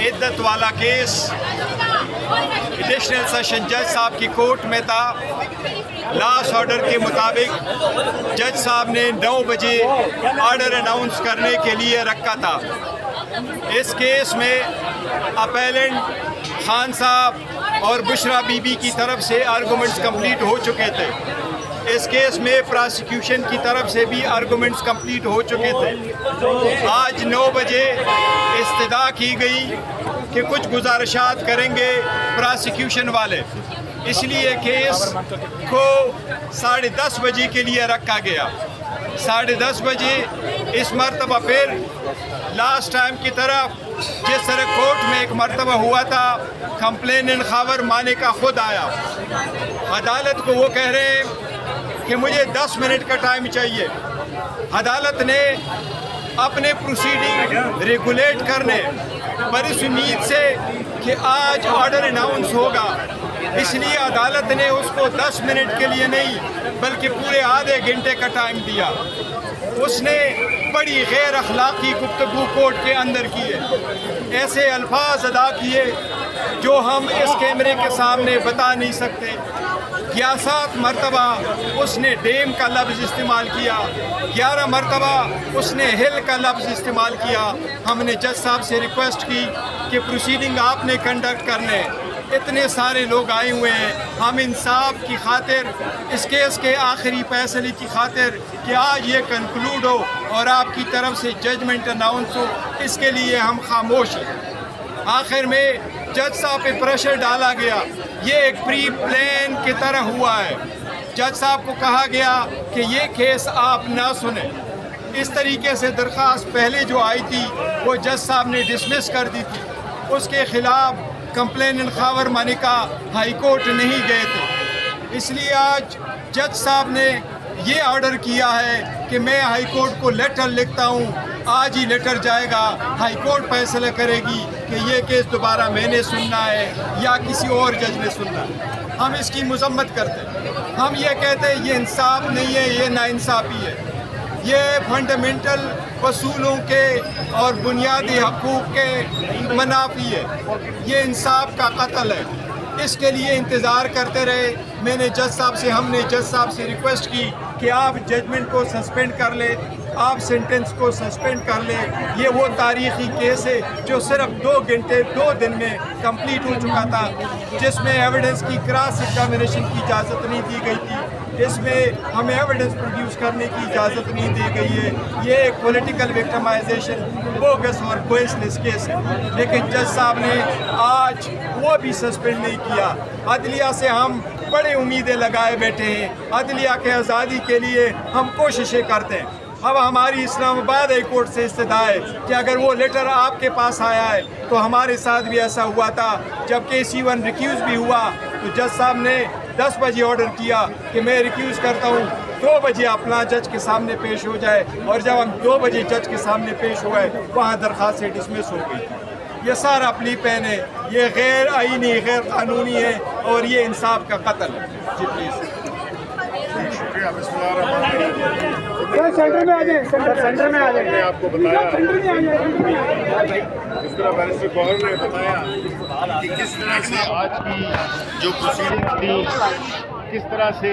عدت والا case additional session جج صاحب کی کورٹ میں تھا۔ لاسٹ آرڈر کے مطابق جج صاحب نے 9 بجے آرڈر اناؤنس کرنے کے لیے رکھا تھا۔ اس کیس میں اپیلنٹ خان صاحب اور بشرا بی بی کی طرف سے آرگومنٹس کمپلیٹ ہو چکے تھے۔ اس کیس میں پراسیکیوشن کی طرف سے بھی آرگومنٹس کمپلیٹ ہو چکے تھے۔ آج 9 بجے استدعا کی گئی کہ کچھ گزارشات کریں گے پراسیکیوشن والے، اس لیے کیس کو 10:30 بجے کے لیے رکھا گیا۔ 10:30 بجے اس مرتبہ پھر لاسٹ ٹائم کی طرف جس طرح کورٹ میں ایک مرتبہ ہوا تھا، کمپلیننٹ خاور مانے کا خود آیا۔ عدالت کو وہ کہہ رہے ہیں کہ مجھے 10 منٹ کا ٹائم چاہیے۔ عدالت نے اپنے پروسیڈنگ ریگولیٹ کرنے پر اس امید سے کہ آج آرڈر اناؤنس ہوگا، اس لیے عدالت نے اس کو 10 منٹ کے لیے نہیں بلکہ پورے آدھے گھنٹے کا ٹائم دیا۔ اس نے بڑی غیر اخلاقی گفتگو کورٹ کے اندر کی ہے، ایسے الفاظ ادا کیے جو ہم اس کیمرے کے سامنے بتا نہیں سکتے۔ 7 مرتبہ اس نے ڈیم کا لفظ استعمال کیا، 11 مرتبہ اس نے ہل کا لفظ استعمال کیا۔ ہم نے جج صاحب سے ریکویسٹ کی کہ پروسیڈنگ آپ نے کنڈکٹ کرنے، اتنے سارے لوگ آئے ہوئے ہیں، ہم انصاف کی خاطر، اس کیس کے آخری فیصلے کی خاطر کہ آج یہ کنکلوڈ ہو اور آپ کی طرف سے ججمنٹ اناؤنس ہو، اس کے لیے ہم خاموش ہیں۔ آخر میں جج صاحب پہ پریشر ڈالا گیا، یہ ایک پری پلان کی طرح ہوا ہے۔ جج صاحب کو کہا گیا کہ یہ کیس آپ نہ سنیں۔ اس طریقے سے درخواست پہلے جو آئی تھی وہ جج صاحب نے ڈسمس کر دی تھی، اس کے خلاف complainant Khawar Manika high court نہیں گئے تھے۔ اس لیے آج جج صاحب نے یہ آرڈر کیا ہے کہ میں ہائی کورٹ کو لیٹر لکھتا ہوں، آج ہی لیٹر جائے گا، ہائی کورٹ فیصلہ کرے گی کہ یہ کیس دوبارہ میں نے سننا ہے یا کسی اور جج نے سننا ہے۔ ہم اس کی مذمت کرتے ہیں، ہم یہ کہتے ہیں یہ انصاف نہیں ہے، یہ ناانصافی ہے، یہ فنڈامنٹل اصولوں کے اور بنیادی حقوق کے منافی ہے، یہ انصاف کا قتل ہے۔ اس کے لیے انتظار کرتے رہے۔ ہم نے جج صاحب سے ریکویسٹ کی کہ آپ ججمنٹ کو سسپینڈ کر لیں، آپ سینٹنس کو سسپینڈ کر لیں۔ یہ وہ تاریخی کیس ہے جو صرف 2 دن میں کمپلیٹ ہو چکا تھا، جس میں ایویڈنس کی کراس ایگزامینیشن کی اجازت نہیں دی گئی تھی، اس میں ہمیں ایویڈنس پروڈیوس کرنے کی اجازت نہیں دی گئی ہے۔ یہ ایک پولیٹیکل وکٹمائزیشن بوگس اور بیس لیس کیس ہے، لیکن جج صاحب نے آج وہ بھی سسپینڈ نہیں کیا۔ عدلیہ سے ہم بڑے امیدیں لگائے بیٹھے ہیں، عدلیہ کے آزادی کے لیے ہم کوششیں کرتے ہیں۔ اب ہماری اسلام آباد ہائی کورٹ سے استدعا ہے کہ اگر وہ لیٹر آپ کے پاس آیا ہے تو ہمارے ساتھ بھی ایسا ہوا تھا، جب کیس ایون ریکیوز بھی ہوا تو جج صاحب نے 10 بجے آرڈر کیا کہ میں ریکیوز کرتا ہوں، 2 بجے اپنا جج کے سامنے پیش ہو جائے، اور جب ہم 2 بجے جج کے سامنے پیش ہوئے وہاں درخواست ڈسمس ہو گئی تھی۔ یہ سارا پلی پین ہے، یہ غیر آئینی، غیر قانونی ہے اور یہ انصاف کا قتل ہے۔ جی پلیز شکریہ۔ بسم اللہ الرحمن الرحیم۔ سینٹر میں آ جائیں، سینٹر میں آ جائیں۔ میں نے آپ کو بتایا جس طرح بیرسٹر گوہر نے بتایا کہ کس طرح سے آج کی جو پروسیڈنگ تھی، کس طرح سے